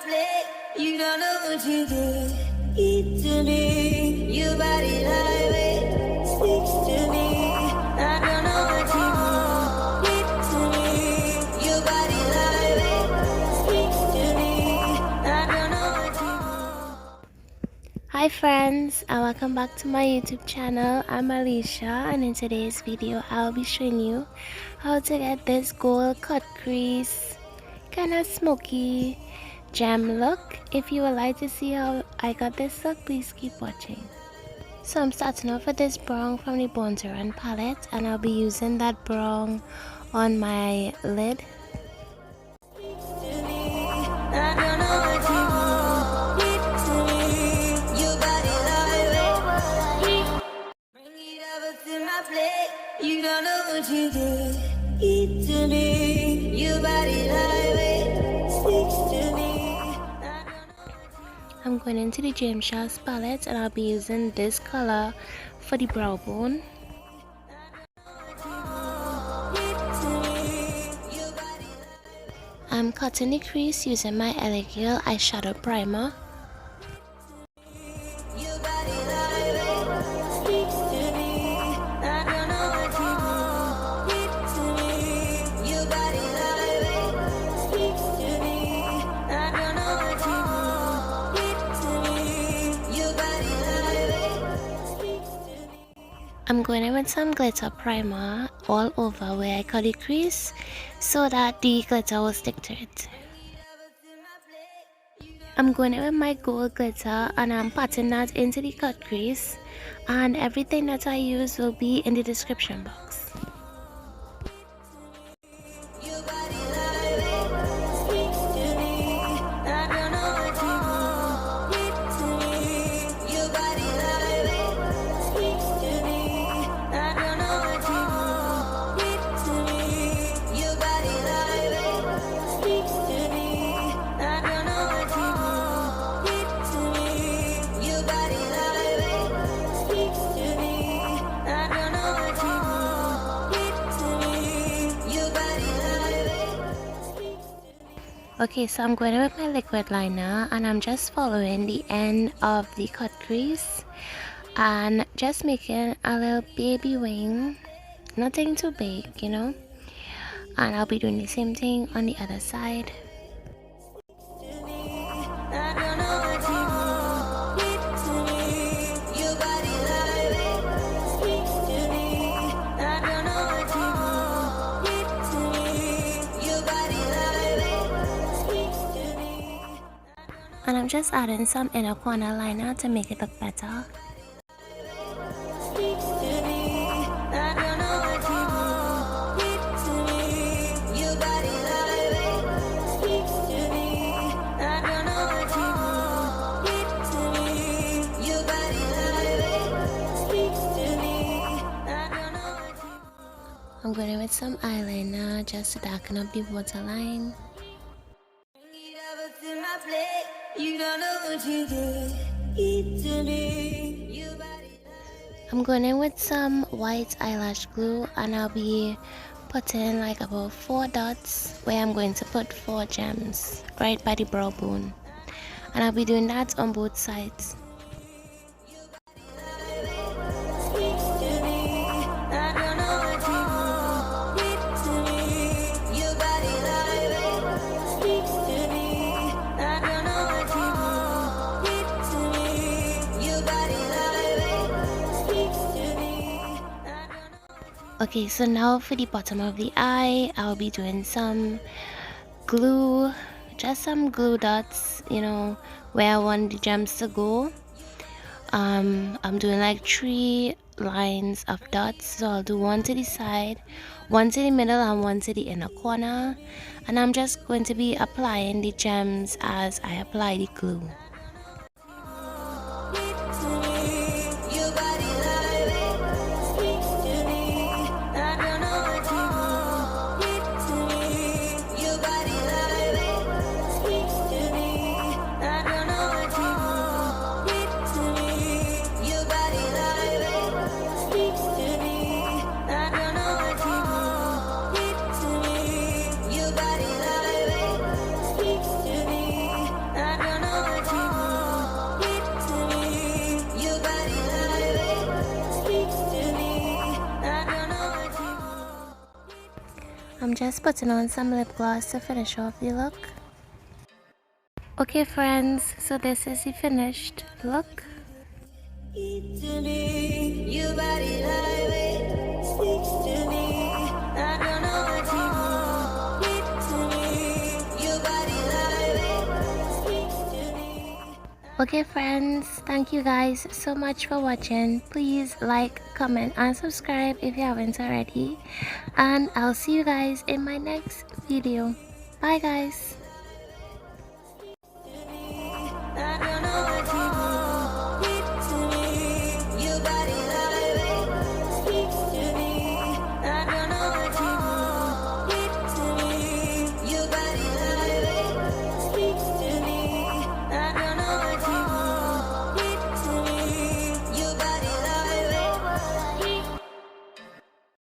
plate. You don't know what you did. Eat to me. Your body like speaks to me. I don't know what you do. Eat to me. Your body like speaks to me. I don't know what you do. Hi friends, and welcome back to my YouTube channel. I'm Alicia, and in today's video I'll be showing you how to get this gold cut crease kind of smoky gem look. If you would like to see how I got this look, please keep watching. So I'm starting off with this brown from the Born to Run palette, and I'll be using that brown on my lid. You don't know what you did. Eat to me. Your body like speaks to me. I'm going into the James Charles palette, and I'll be using this color for the brow bone. I'm cutting the crease using my LA Girl eyeshadow primer. I'm going in with some glitter primer all over where I cut the crease so that the glitter will stick to it. I'm going in with my gold glitter, and I'm patting that into the cut crease, and everything that I use will be in the description box. Okay, so I'm going in with my liquid liner, and I'm just following the end of the cut crease and just making a little baby wing, nothing too big, you know, and I'll be doing the same thing on the other side. And I'm just adding some inner corner liner to make it look better. I'm going in with some eyeliner just to darken up the waterline. You don't know what you did. Eat to me. I'm going in with some white eyelash glue, and I'll be putting like about 4 dots where I'm going to put 4 gems right by the brow bone, and I'll be doing that on both sides. Okay, so now for the bottom of the eye, I'll be doing some glue, just some glue dots, you know, where I want the gems to go. I'm doing like 3 lines of dots, so I'll do 1 to the side, 1 to the middle, and 1 to the inner corner, and I'm just going to be applying the gems as I apply the glue. just putting on some lip gloss to finish off the look. Okay friends, so this is the finished look. Okay friends, thank you guys so much for watching. Please like, comment and subscribe if you haven't already, and I'll see you guys in my next video. Bye guys.